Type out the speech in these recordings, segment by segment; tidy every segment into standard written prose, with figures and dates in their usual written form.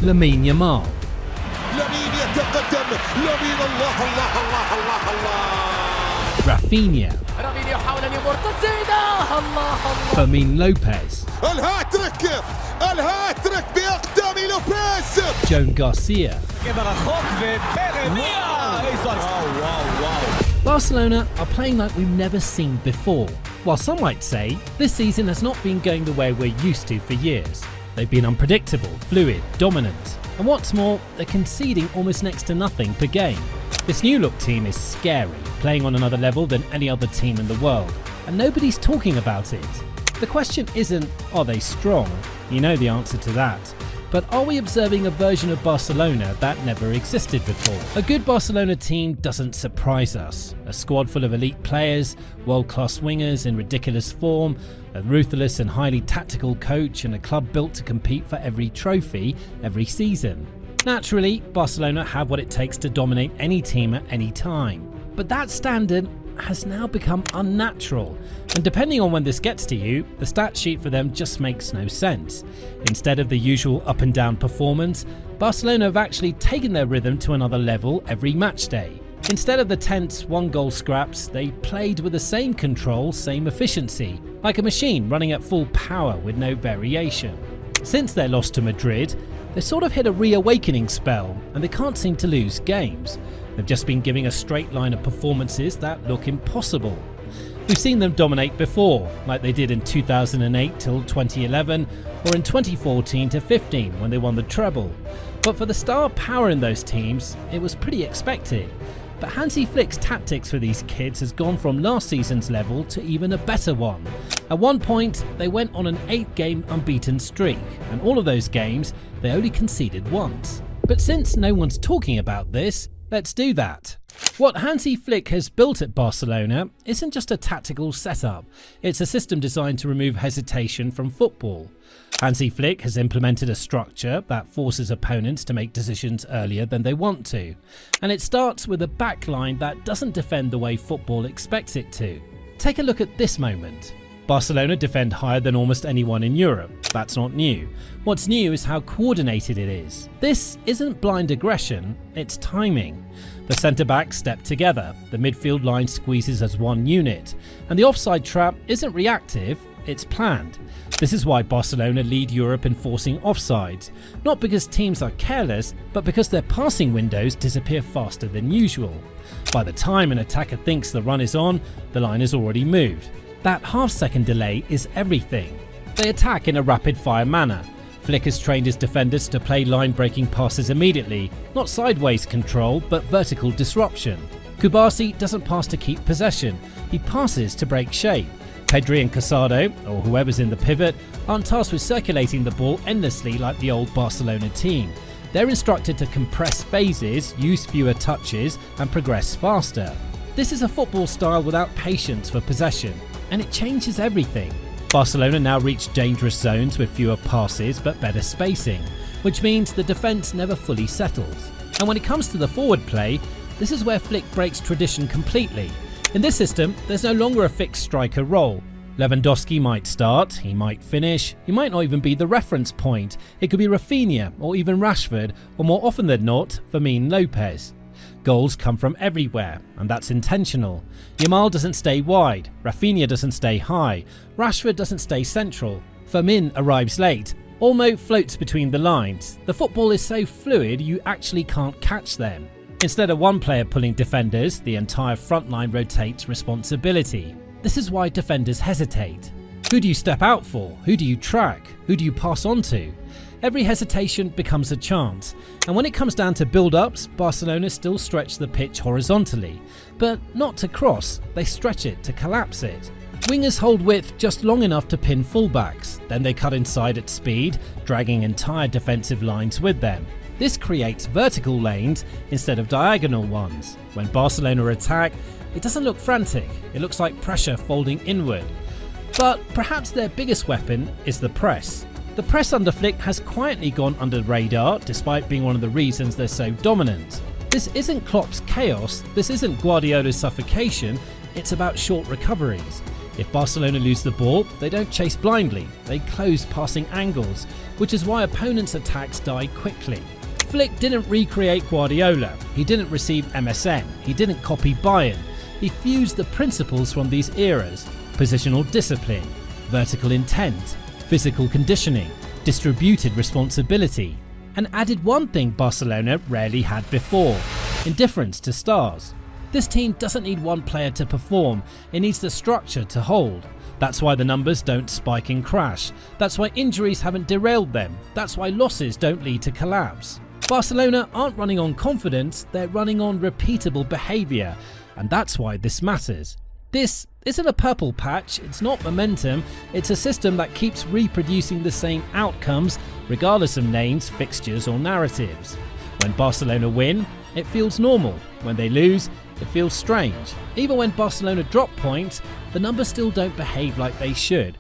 Lamine Yamal. لامين يتقدم، لامين الله الله الله الله الله. Rafinha. رافينيا يحاول ان يمر تسديده، الله الله. Fermin Lopez. الهاتريك، الهاتريك باقدام لوبيز. Joan Garcia. Barcelona are playing like we've never seen before. While some might say, this season has not been going the way we're used to for years. They've been unpredictable, fluid, dominant. And what's more, they're conceding almost next to nothing per game. This new look team is scary, playing on another level than any other team in the world. And nobody's talking about it. The question isn't, are they strong? You know the answer to that. But are we observing a version of Barcelona that never existed before? A good Barcelona team doesn't surprise us. A squad full of elite players, world-class wingers in ridiculous form, a ruthless and highly tactical coach, and a club built to compete for every trophy every season. Naturally, Barcelona have what it takes to dominate any team at any time. But that standard has now become unnatural, and depending on when this gets to you, the stat sheet for them just makes no sense. Instead of the usual up and down performance, Barcelona have actually taken their rhythm to another level every match day. Instead of the tense one-goal scraps, they played with the same control, same efficiency, like a machine running at full power with no variation. Since their loss to Madrid, they've sort of hit a reawakening spell, and they can't seem to lose games. They've just been giving a straight line of performances that look impossible. We've seen them dominate before, like they did in 2008 till 2011, or in 2014 to 15 when they won the treble. But for the star power in those teams, it was pretty expected. But Hansi Flick's tactics for these kids has gone from last season's level to even a better one. At one point, they went on an 8-game unbeaten streak, and all of those games, they only conceded once. But since no one's talking about this, let's do that. What Hansi Flick has built at Barcelona isn't just a tactical setup, it's a system designed to remove hesitation from football. Hansi Flick has implemented a structure that forces opponents to make decisions earlier than they want to, and it starts with a backline that doesn't defend the way football expects it to. Take a look at this moment. Barcelona defend higher than almost anyone in Europe. That's not new. What's new is how coordinated it is. This isn't blind aggression, it's timing. The centre-backs step together, the midfield line squeezes as one unit, and the offside trap isn't reactive, it's planned. This is why Barcelona lead Europe in forcing offsides, not because teams are careless, but because their passing windows disappear faster than usual. By the time an attacker thinks the run is on, the line has already moved. That half-second delay is everything. They attack in a rapid-fire manner. Flick has trained his defenders to play line-breaking passes immediately, not sideways control, but vertical disruption. Kubasi doesn't pass to keep possession, he passes to break shape. Pedri and Casado, or whoever's in the pivot, aren't tasked with circulating the ball endlessly like the old Barcelona team. They're instructed to compress phases, use fewer touches, and progress faster. This is a football style without patience for possession, and it changes everything. Barcelona now reach dangerous zones with fewer passes but better spacing, which means the defence never fully settles. And when it comes to the forward play, this is where Flick breaks tradition completely. In this system, there's no longer a fixed striker role. Lewandowski might start, he might finish, he might not even be the reference point. It could be Rafinha or even Rashford, or more often than not, Fermin Lopez. Goals come from everywhere, and that's intentional. Yamal doesn't stay wide, Rafinha doesn't stay high, Rashford doesn't stay central, Fermin arrives late, Olmo floats between the lines. The football is so fluid you actually can't catch them. Instead of one player pulling defenders, the entire front line rotates responsibility. This is why defenders hesitate. Who do you step out for? Who do you track? Who do you pass on to? Every hesitation becomes a chance, and when it comes down to build-ups, Barcelona still stretch the pitch horizontally, but not to cross, they stretch it to collapse it. Wingers hold width just long enough to pin fullbacks, then they cut inside at speed, dragging entire defensive lines with them. This creates vertical lanes instead of diagonal ones. When Barcelona attack, it doesn't look frantic, it looks like pressure folding inward. But perhaps their biggest weapon is the press. The press under Flick has quietly gone under the radar despite being one of the reasons they're so dominant. This isn't Klopp's chaos, this isn't Guardiola's suffocation, it's about short recoveries. If Barcelona lose the ball, they don't chase blindly, they close passing angles. which is why opponents' attacks die quickly. Flick didn't recreate Guardiola, he didn't receive MSN, he didn't copy Bayern. He fused the principles from these eras: positional discipline, vertical intent, physical conditioning, distributed responsibility, and added one thing Barcelona rarely had before: indifference to stars. This team doesn't need one player to perform, it needs the structure to hold. That's why the numbers don't spike and crash. That's why injuries haven't derailed them. That's why losses don't lead to collapse. Barcelona aren't running on confidence, they're running on repeatable behaviour, and that's why this matters. This isn't a purple patch, it's not momentum, it's a system that keeps reproducing the same outcomes regardless of names, fixtures or narratives. When Barcelona win, it feels normal. When they lose, it feels strange. Even when Barcelona drop points, the numbers still don't behave like they should.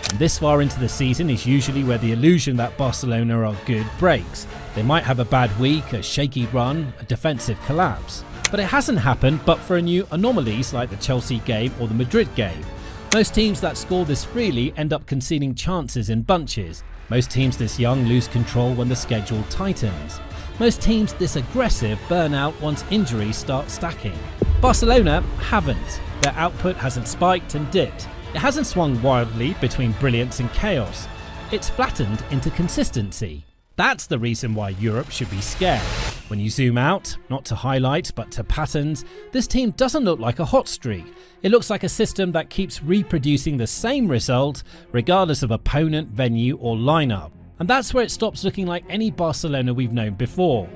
And this far into the season is usually where the illusion that Barcelona are good breaks. They might have a bad week, a shaky run, a defensive collapse. But it hasn't happened but for a new anomalies like the Chelsea game or the Madrid game. Most teams that score this freely end up conceding chances in bunches. Most teams this young lose control when the schedule tightens. Most teams this aggressive burn out once injuries start stacking. Barcelona haven't. Their output hasn't spiked and dipped. It hasn't swung wildly between brilliance and chaos. It's flattened into consistency. That's the reason why Europe should be scared. When you zoom out, not to highlights but to patterns, this team doesn't look like a hot streak. It looks like a system that keeps reproducing the same result regardless of opponent, venue or lineup. And that's where it stops looking like any Barcelona we've known before.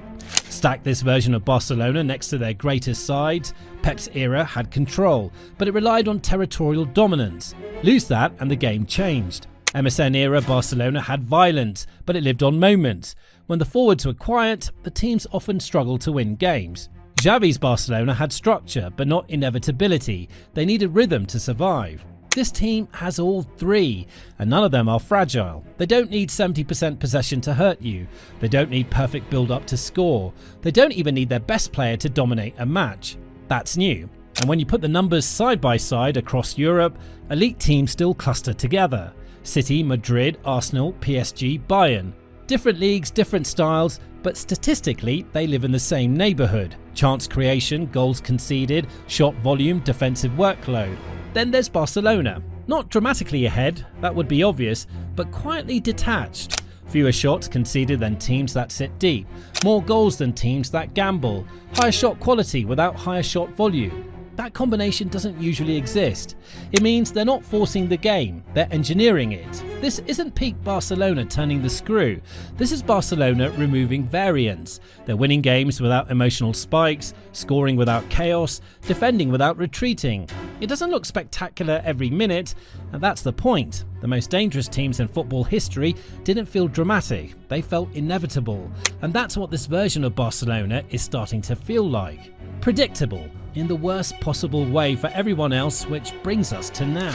Stack this version of Barcelona next to their greatest sides. Pep's era had control, but it relied on territorial dominance. Lose that and the game changed. MSN era Barcelona had violence, but it lived on moments. When the forwards were quiet, the teams often struggled to win games. Xavi's Barcelona had structure, but not inevitability. They needed rhythm to survive. This team has all three, and none of them are fragile. They don't need 70% possession to hurt you. They don't need perfect build-up to score. They don't even need their best player to dominate a match. That's new. And when you put the numbers side by side across Europe, elite teams still cluster together. City, Madrid, Arsenal, PSG, Bayern. Different leagues, different styles, but statistically they live in the same neighbourhood. Chance creation, goals conceded, shot volume, defensive workload. Then there's Barcelona. Not dramatically ahead, that would be obvious, but quietly detached. Fewer shots conceded than teams that sit deep. More goals than teams that gamble. Higher shot quality without higher shot volume. That combination doesn't usually exist. It means they're not forcing the game, they're engineering it. This isn't peak Barcelona turning the screw. This is Barcelona removing variance. They're winning games without emotional spikes, scoring without chaos, defending without retreating. It doesn't look spectacular every minute, and that's the point. The most dangerous teams in football history didn't feel dramatic, they felt inevitable. And that's what this version of Barcelona is starting to feel like. Predictable. In the worst possible way for everyone else, which brings us to now.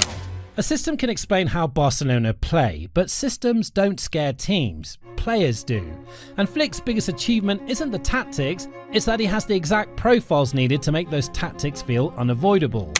A system can explain how Barcelona play, but systems don't scare teams, players do. And Flick's biggest achievement isn't the tactics, it's that he has the exact profiles needed to make those tactics feel unavoidable.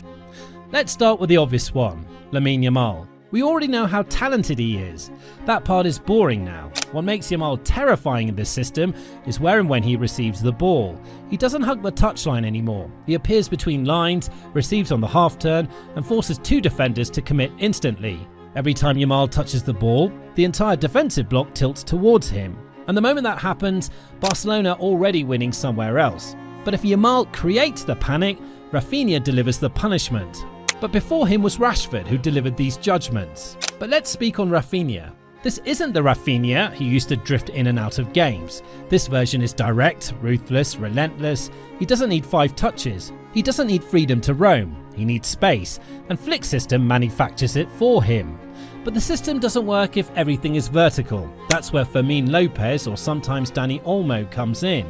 Let's start with the obvious one, Lamine Yamal. We already know how talented he is. That part is boring now. What makes Yamal terrifying in this system is where and when he receives the ball. He doesn't hug the touchline anymore. He appears between lines, receives on the half turn and forces two defenders to commit instantly. Every time Yamal touches the ball, the entire defensive block tilts towards him. And the moment that happens, Barcelona are already winning somewhere else. But if Yamal creates the panic, Rafinha delivers the punishment. But before him was Rashford, who delivered these judgments. But let's speak on Rafinha. This isn't the Rafinha who used to drift in and out of games. This version is direct, ruthless, relentless. He doesn't need 5 touches. He doesn't need freedom to roam. He needs space, and Flick's system manufactures it for him. But the system doesn't work if everything is vertical. That's where Fermin Lopez or sometimes Dani Olmo comes in.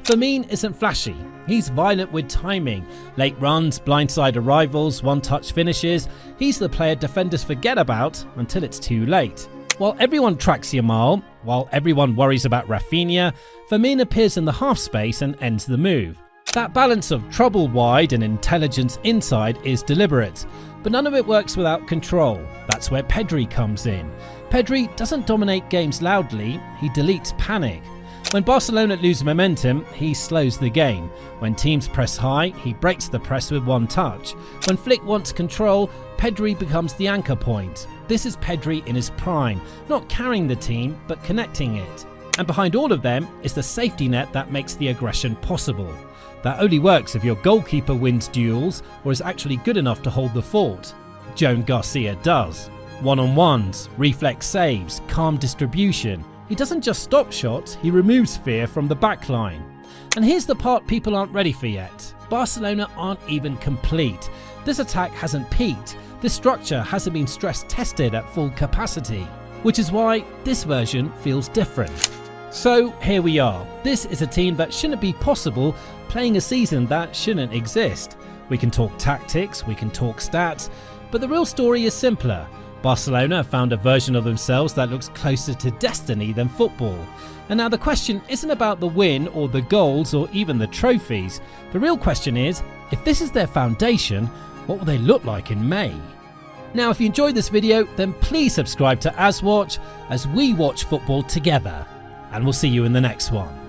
Fermin isn't flashy. He's violent with timing, late runs, blindside arrivals, one-touch finishes. He's the player defenders forget about until it's too late. While everyone tracks Yamal, while everyone worries about Rafinha, Fermin appears in the half space and ends the move. That balance of trouble wide and intelligence inside is deliberate, but none of it works without control. That's where Pedri comes in. Pedri doesn't dominate games loudly, he deletes panic. When Barcelona lose momentum, he slows the game. When teams press high, he breaks the press with one touch. When Flick wants control, Pedri becomes the anchor point. This is Pedri in his prime, not carrying the team, but connecting it. And behind all of them is the safety net that makes the aggression possible. That only works if your goalkeeper wins duels or is actually good enough to hold the fort. Joan Garcia does. One-on-ones, reflex saves, calm distribution. He doesn't just stop shots, he removes fear from the backline. And here's the part people aren't ready for yet. Barcelona aren't even complete. This attack hasn't peaked. This structure hasn't been stress tested at full capacity. Which is why this version feels different. So here we are. This is a team that shouldn't be possible, playing a season that shouldn't exist. We can talk tactics, we can talk stats, but the real story is simpler. Barcelona found a version of themselves that looks closer to destiny than football. And now the question isn't about the win or the goals or even the trophies. The real question is, if this is their foundation, what will they look like in May? Now if you enjoyed this video, then please subscribe to AsWatch as we watch football together. And we'll see you in the next one.